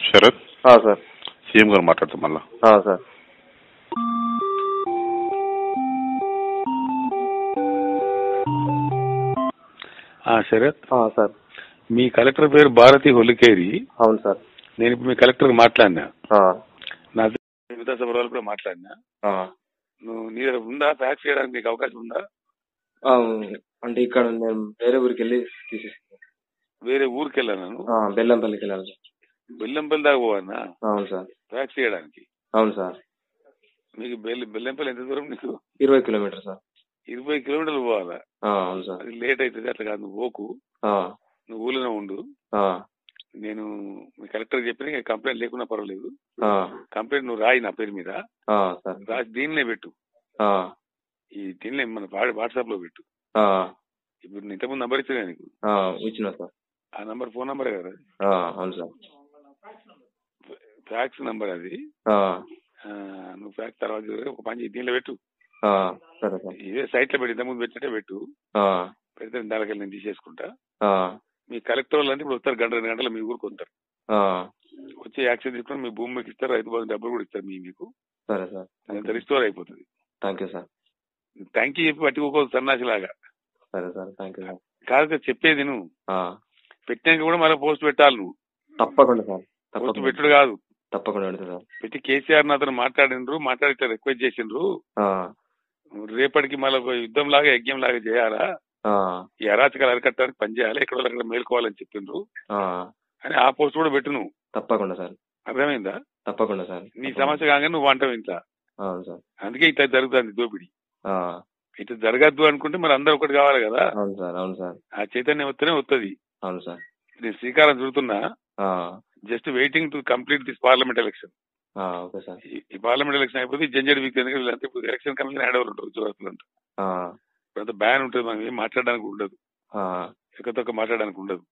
Sarath sir CM గారు మాట్లాడతాం మళ్ళా. సార్ శరత్, సార్ మీ కలెక్టర్ పేరు భారతి హొలికేరి. అవును సార్. నేను ఇప్పుడు మీ కలెక్టర్ మాట్లాడినా, ఆ, నా విధానసభ వాళ్ళు కూడా మాట్లాడినా. ఆ. నువ్వు నీ దగ్గర ఉందా ఫ్యాక్స్ చేయడానికి నీకు అవకాశం ఉందా? ఆ, అంటే ఇక్కడ నేను వేరే ఊరికి వెళ్ళి తీసేసుకున్నాను. వేరే ఊరికి వెళ్ళాను, బెల్లంపల్లికి వెళ్ళాలి సార్. బెల్లంపల్లి దాకా పోవన్నా అవును సార్. ఫ్యాక్స్ చేయడానికి? అవును సార్. మీకు బెల్లంపల్లి ఎంత దూరం నీకు? 20 కిలోమీటర్ సార్. 20 కిలోమీటర్లు పోవాలా? అవును సార్. అది లేట్ అవుతుంది. అట్లా కాదు, నువ్వు పోకు, నువ్వు ఊళ్ళోనే ఉండు. నేను మీ కలెక్టర్ చెప్పిన కంప్లైంట్ లేకున్నా పర్వాలేదు. కంప్లైంట్ నువ్వు రాయి నా పేరు మీద, రాసి దీనినే పెట్టు. ఈ దీనిలో మన వాట్సాప్ లో పెట్టు. ఇప్పుడు నేను ఇంతకుముందు నంబర్ ఇచ్చిన నీకు, ఇచ్చిన సార్. ఆ నంబర్ ఫోన్ నంబరే కదా? అవును సార్. ఫ్యాక్స్ నంబర్ అది. నువ్వు ఫ్యాక్స్ తర్వాత ఒక పని దీనిలో పెట్టు. సరే సార్. ఇదే సైట్ లో పెట్టి ఇంతకుముందు పెట్టినట్టే పెట్టు. పెడితే దానికి నేను తీసేసుకుంటా. మీ కలెక్టర్ వాళ్ళు అంటే ఇప్పుడు వస్తారు, గంట 2 గంటలు మీ ఊరికి వస్తారు. వచ్చి యాక్షన్ తీసుకుని మీ భూమి మీకు ఇస్తారు, రైతు బంధు డబ్బులు కూడా ఇస్తారు మీకు. సరే సార్. అంత రిస్టోర్ అయిపోతుంది. Thank you sir. Thank you చెప్పి పట్టుకోకూడదు సన్నాసి లాగా. సరే సార్. Thank you sir. కాదు చెప్పేది నువ్వు పెట్టాక కూడా మళ్ళీ పోస్ట్ పెట్టాలి నువ్వు. తప్పకుండా సార్. పోస్ట్ పెట్టుడు కాదు, తప్పకుండా సార్. పెట్టి కేసీఆర్ అతను మాట్లాడితే రిక్వెస్ట్ చేసిండ్రు. రేపటికి మళ్ళీ యుద్ధం లాగా యజ్ఞం లాగా చేయాలా, ఈ అరాచకాలు అరికట్టడానికి పనిచేయాలి, ఎక్కడ అక్కడ మేల్కోవాలని చెప్పిండ్రు అని ఆ పోస్ట్ కూడా పెట్టు నువ్వు. తప్పకుండా సార్. అర్థమైందా? తప్పకుండా సార్. నీ సమస్య కాగానే నువ్వు అంటావు ఇంట్లో. అందుకే ఇట్లా జరుగుతుంది దోపిడీ. ఇట్లా జరగద్దు అనుకుంటే మరి అందరు ఒకటి కావాలి కదా. అవును సార్. అవును సార్. ఆ చైతన్యం వస్తేనే వస్తుంది. అవును సార్. నేను శ్రీకారం చుడుతున్నా, just waiting to complete this parliament election. Okay sir. ఈ పార్లమెంట్ ఎలక్షన్ అయిపోతే జంజడ్ వీక్, ఎందుకంటే ఇప్పుడు ఎలక్షన్ కమిషన్ హ్యాండ్ ఓవర్ ఉంటుంది ఉద్యోగస్తులు అంతా. ఇప్పుడు బ్యాన్ ఉంటుంది, మనం ఏం మాట్లాడడానికి ఉండదు, ఎక్కతొక్క మాట్లాడడానికి ఉండదు.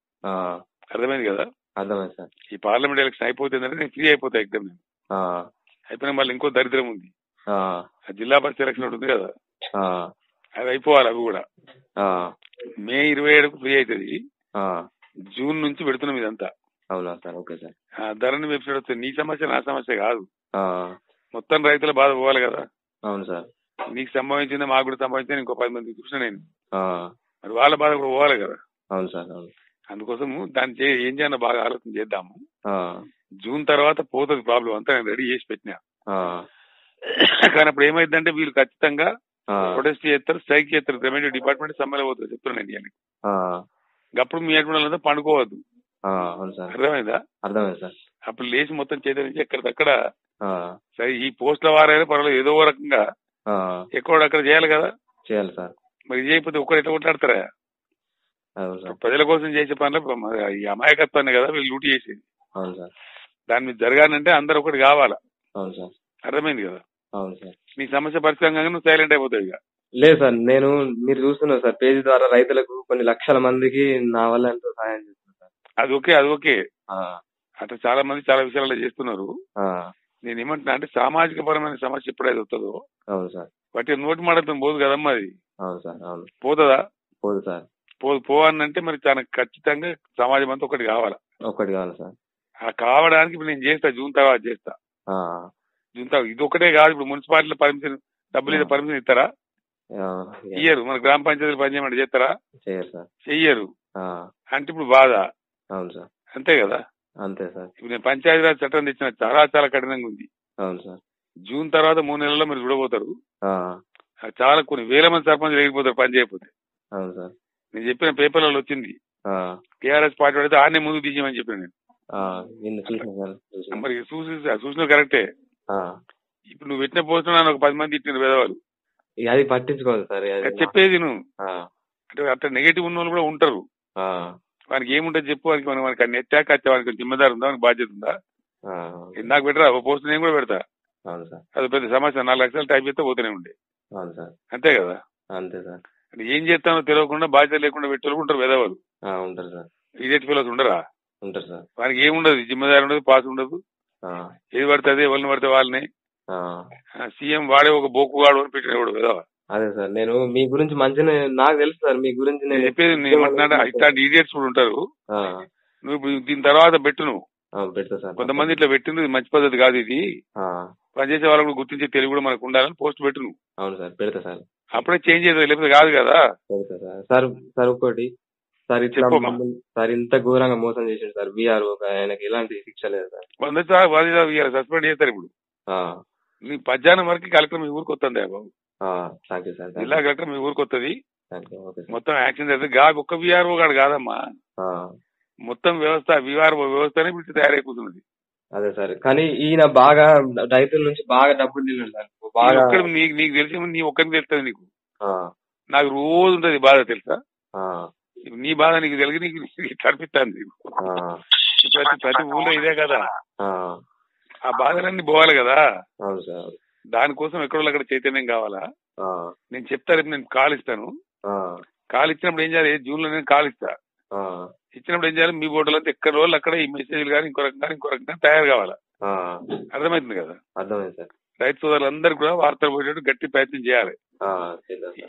అర్థమైంది కదా? అర్థమైంది సార్. ఈ పార్లమెంట్ ఎలక్షన్ అయిపోతుందంటే నేను ఫ్రీ అయిపోతా ఎగ్జామ్. నేను అయిపోయినా మళ్ళీ ఇంకో దరిద్రం ఉంది, జిల్లా పరిషత్ ఎలక్షన్ ఉంటుంది కదా, అది అయిపోవాలి. అవి కూడా మే 27కు ఫ్రీ అవుతుంది. జూన్ నుంచి పెడుతున్నాం ఇదంతా. అవునా sir? Okay sir. Dharani website వస్తుంది. నీ సమస్య నా సమస్య కాదు, మొత్తం రైతుల బాధ పోవాలి కదా. అవును సార్. నీకు సంభవించింది, మాకు కూడా సంభవించింది, ఇంకో 10 మంది చూసిన నేను, మరి వాళ్ళ బాధ కూడా పోవాలి కదా. అవును సార్. అవును. అందుకోసము దాన్ని ఏం చేయాలో బాగా ఆలోచన చేద్దాము. జూన్ తర్వాత పోతుంది ప్రాబ్లం అంతా, నేను రెడీ చేసి పెట్టినా. కానీ అప్పుడు ఏమైందంటే వీళ్ళు ఖచ్చితంగా ప్రొటెస్ట్ చేస్తారు, స్ట్రైక్ చేస్తారు, రెవెన్యూ డిపార్ట్మెంట్ సమ్మెలో పోతుంది చెప్తున్నాను నేను. అప్పుడు మీ అటువంటి పండుకోవద్దు. అర్థమైందా? అర్థమైంది సార్. అప్పుడు లేచి మొత్తం చేతి నుంచి ఎక్కడికక్కడ సరే ఈ పోస్టుల వారైనా పర్వాలేదు, ఏదో రకంగా ఎక్కడక్కడ చేయాలి కదా. చేయాలి సార్. మరి ఇది అయిపోతే ఒక్కరు ఎట్లా కొట్లాడతారా? ప్రజల కోసం చేసే పనులు ఈ అమాయకత్వాన్ని కదా వీళ్ళు లూటి చేసేది. అవును సార్. దాని మీద జరగాలంటే అందరు ఒకటి కావాలా. అవును సార్. అర్థమైంది కదా? అవును సార్. నీ సమస్య పరిస్థితి నువ్వు సైలెంట్ అయిపోతావు ఇక. లేదు సార్, నేను మీరు చూస్తున్నారు సార్, పేజీ ద్వారా రైతులకు కొన్ని లక్షల మందికి నా వల్ల ఎంతో సహాయం చేస్తున్నారు సార్. అది ఓకే. అట్లా చాలా మంది చాలా విషయాలు చేస్తున్నారు. నేను ఏమంటున్నా అంటే సామాజిక పరమైన సమస్య ఎప్పుడైతే వస్తుందో, అవును సార్, వాటి నోటి మాటతో పోదు కదమ్మా అది. అవును సార్. అవును. పోతుందా? పోదు సార్. పోవాలంటే మరి తనకు ఖచ్చితంగా సమాజం అంతా ఒకటి కావాలి సార్. ఆ కావడానికి ఇప్పుడు నేను చేస్తా, జూన్ తర్వాత చేస్తా. జూన్ తర్వాత ఇది ఒకటే కాదు, ఇప్పుడు మున్సిపాలిటీలో పర్మిషన్ డబ్బులు పర్మిషన్ ఇస్తారా? ఇయ్యరు. మన గ్రామ పంచాయతీలు పనిచేయమంటే చేస్తారా? చెయ్యరు. అంటే ఇప్పుడు బాధ. అవును సార్. అంతే కదా? అంతే సార్. ఇప్పుడు నేను పంచాయతీరాజ్ చట్టం తెచ్చిన చాలా కఠినంగా ఉంది. అవును సార్. జూన్ తర్వాత 3 నెలల్లో మీరు చూడబోతారు. చాలా కొన్ని వేల మంది సర్పంచులు ఎగిరిపోతారు పని చేయకపోతే. అవును సార్. నేను చెప్పిన పేపర్లలో వచ్చింది, టీఆర్ఎస్ పార్టీ పడితే ఆడనే ముందు తీసేయమని చెప్పాను నేను. మరి చూసిన కరెక్టే. ఇప్పుడు నువ్వు పెట్టిన పోస్ట్ నన్ను ఒక 10 మంది ఇచ్చిన పేదవాళ్ళు అది పట్టించుకోవాలి సార్. చెప్పేది నువ్వు అంటే అట్లా నెగిటివ్ ఉన్న వాళ్ళు కూడా ఉంటారు. వానికి ఏముంటుంది చెప్పు, వానికి నెట్టాక వచ్చే వానికి జిమ్మదారు ఉందా, వానికి బాధ్యత ఉందా? నాకు పెట్టరా ఒక పోస్ట్, నేను కూడా పెడతా. అది పెద్ద సమస్య. 4 లక్షలు టైప్ చేస్తే పోతూనే ఉండే. అంతే కదా? అంతే సార్. అంటే ఏం చేస్తానో తెలియకుండా బాధ్యత లేకుండా పెట్టే ఉంటారు పేదవాళ్ళు. ఉంటారు సార్. ఇదేటి ఫీల్ ఉండరా? ఉంటారు సార్. వానికి ఏముండదు, జిమ్మదారు ఉండదు, పాస్ ఉండదు, ఏది పడుతుంది ఎవరిని పడితే వాళ్ళని. సీఎం వాడే ఒక బోకుగాడు అని పెట్టిన కూడా కదా. అదే సార్, నేను మీ గురించి మంచిగా నాకు తెలుసు సార్, మీ గురించి నేను చెప్పేది. ఏమంటున్నా ఇట్లాంటి ఈడియట్స్ కూడా ఉంటారు. నువ్వు దీని తర్వాత పెట్టు, నువ్వు పెడతా సార్. కొంతమంది ఇట్లా పెట్టింది మంచి పద్ధతి కాదు ఇది, పనిచేసే వాళ్ళు కూడా గుర్తించే తెలివి కూడా మనకు ఉండాలని పోస్ట్ పెట్టు నువ్వు. అవును సార్, పెడతా సార్. అప్పుడే చేంజ్ అవుతుంది, లేకపోతే కాదు కదా. పెడతా సార్. సార్ సార్ ఒకటి సార్, ఇట్లా సార్ ఇంత ఘోరంగా మోసం చేసిండు సార్ విఆర్ఓ, ఆయనకి ఎలాంటి శిక్ష లేదు సార్. సస్పెండ్ చేస్తారు ఇప్పుడు. నీ మధ్యాహ్నం వరకు కలెక్టర్ మీ ఊరికి వస్తుంది బాబు. Thank you sir. జిల్లా కలెక్టర్ మీ ఊరికి వస్తుంది, ఓకే సార్. మొత్తం యాక్షన్ చేస్తుంది. ఒక్క విఆర్ఓ గాడు కాదమ్మా, మొత్తం వ్యవస్థ విఆర్ఓ వ్యవస్థనే ఇప్పుడు తయారైపోతున్నది. అదే సార్, కానీ ఈయన బాగా రైతుల నుంచి బాగా డబ్బులు తిన్నాడు సార్. బాగా నీకు తెలిసి నీ ఒక్కరికి తెలుస్తుంది, నీకు నాకు రోజు ఉంటది బాధ తెలుసా. నీ బాధ నీకు తెలిసి నీకు తడిపిస్తాను. ప్రతి ఊళ్ళో ఇదే కదా, ఆ బాధలన్నీ పోవాలి కదా. దానికోసం ఎక్కడో అక్కడ చైతన్యం కావాలా. నేను చెప్తా, రేపు నేను కాల్ ఇస్తాను. కాల్ ఇచ్చినప్పుడు ఏం చేయాలి, జూన్ లో నేను కాల్ ఇస్తా. ఇచ్చినప్పుడు ఏం చేయాలి, మీ బోర్డులో ఎక్కడ రోజులు అక్కడ ఈ మెసేజ్లు కానీ ఇంకో రకంగా తయారు కావాలా. అర్థమవుతుంది కదా. అర్థమైంది సార్. రైతు సోదరులందరూ కూడా వార్తలు పోయేటట్టు గట్టి ప్రయత్నం చేయాలి.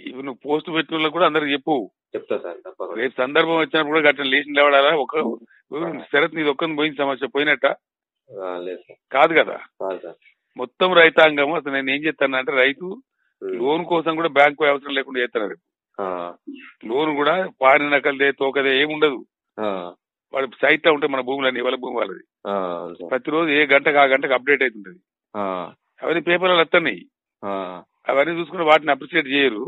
ఇవి నువ్వు పోస్ట్ పెట్టిన వాళ్ళకి కూడా అందరికి చెప్పు. చెప్తా సార్. రేపు సందర్భం వచ్చినప్పుడు కూడా గట్టిన లేచిన లేవడాలా. ఒక శరత్ నీది ఒక్కని పోయిన సమస్య పోయినట్ట కాదు కదా. మొత్తం రైతాంగం అసలు నేను ఏం చేస్తాను అంటే, రైతు లోన్ కోసం కూడా బ్యాంకు అవసరం లేకుండా చేస్తున్నారు. లోన్ కూడా పాని నకలదే తోకదే ఏముండదు. వాడు సైట్ ఉంటే మన భూములన్నీ వాళ్ళ భూమి వాళ్ళది. ప్రతిరోజు ఏ గంటకు ఆ గంటకు అప్డేట్ అవుతుంటది. అవన్నీ పేపర్లు వస్తున్నాయి. అవన్నీ చూసుకుని వాటిని అప్రిషియేట్ చేయరు.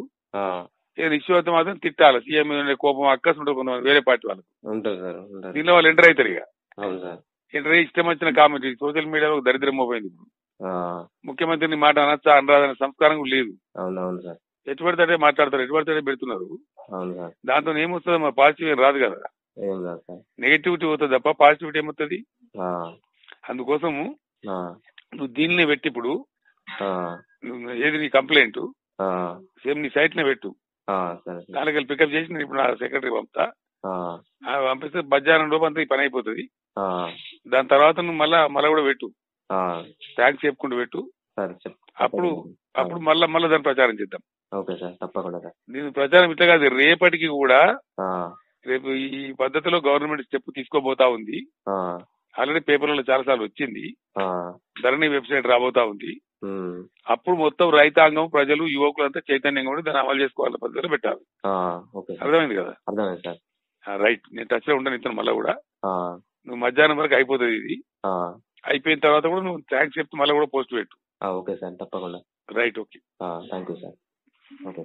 ఇష్యూ అయితే మాత్రం తిట్టాలి. సీఎం కోపం అక్కస్ ఉంటుంది కొంతమంది వేరే పార్టీ వాళ్ళకి. దీనిలో వాళ్ళు ఎంటర్ అవుతారు. ఇక ఎంటర్ అయ్యి ఇష్టం వచ్చిన కామెంట్ సోషల్ మీడియాలో దరిద్రం పోయింది. ఇప్పుడు ముఖ్యమంత్రిని మాట అనొచ్చా అనరాదనే సంస్కారం కూడా లేదు. ఎటు పడితే మాట్లాడతారు, ఎటు పడితే పెడుతున్నారు. దాంతో ఏమొస్తుంది, మా పాజిటివ్ ఏం రాదు కదా. నెగిటివిటీ అవుతుంది తప్ప పాజిటివిటీ ఏమవుతుంది. అందుకోసము నువ్వు దీన్నే పెట్టి ఇప్పుడు ఏది నీ కంప్లైంట్ సేమ్ నీ సైట్ నే పెట్టు. దానికి పికప్ చేసి నేను ఇప్పుడు నా సెక్రటరీ పంపుతా. పంపిస్తే మధ్యాహ్నం లోపు అంతా ఈ పని అయిపోతుంది. దాని తర్వాత నువ్వు మళ్ళా కూడా పెట్టు, థ్యాంక్స్ చెప్పుకుంటూ పెట్టు. అప్పుడు మళ్ళా దాన్ని ప్రచారం చేద్దాం. ఓకే సార్, తప్పకుండా సార్. దీని ప్రచారం ఇట్లా కాదు, రేపటికి కూడా రేపు ఈ పద్ధతిలో గవర్నమెంట్ స్టెప్ తీసుకోబోతా ఉంది. ఆల్రెడీ పేపర్లలో చాలా సార్లు వచ్చింది. ధరణి వెబ్సైట్ రాబోతా ఉంది. అప్పుడు మొత్తం రైతాంగం, ప్రజలు, యువకులంతా చైతన్యంగా కూడా దాన్ని అమలు చేసుకోవాలని పద్ధతిలో పెట్టాలి. అర్థమైంది కదా. అర్థమైంది సార్. రైట్, నేను టచ్ లో ఉంటాను ఇతను మళ్ళీ కూడా. నువ్వు మధ్యాహ్నం వరకు అయిపోతుంది ఇది. అయిపోయిన తర్వాత కూడా నువ్వు థ్యాంక్స్ చెప్తూ మళ్ళీ కూడా పోస్ట్ పెట్టు. ఓకే సార్, తప్పకుండా. Right, okay. Thank you sir. Okay.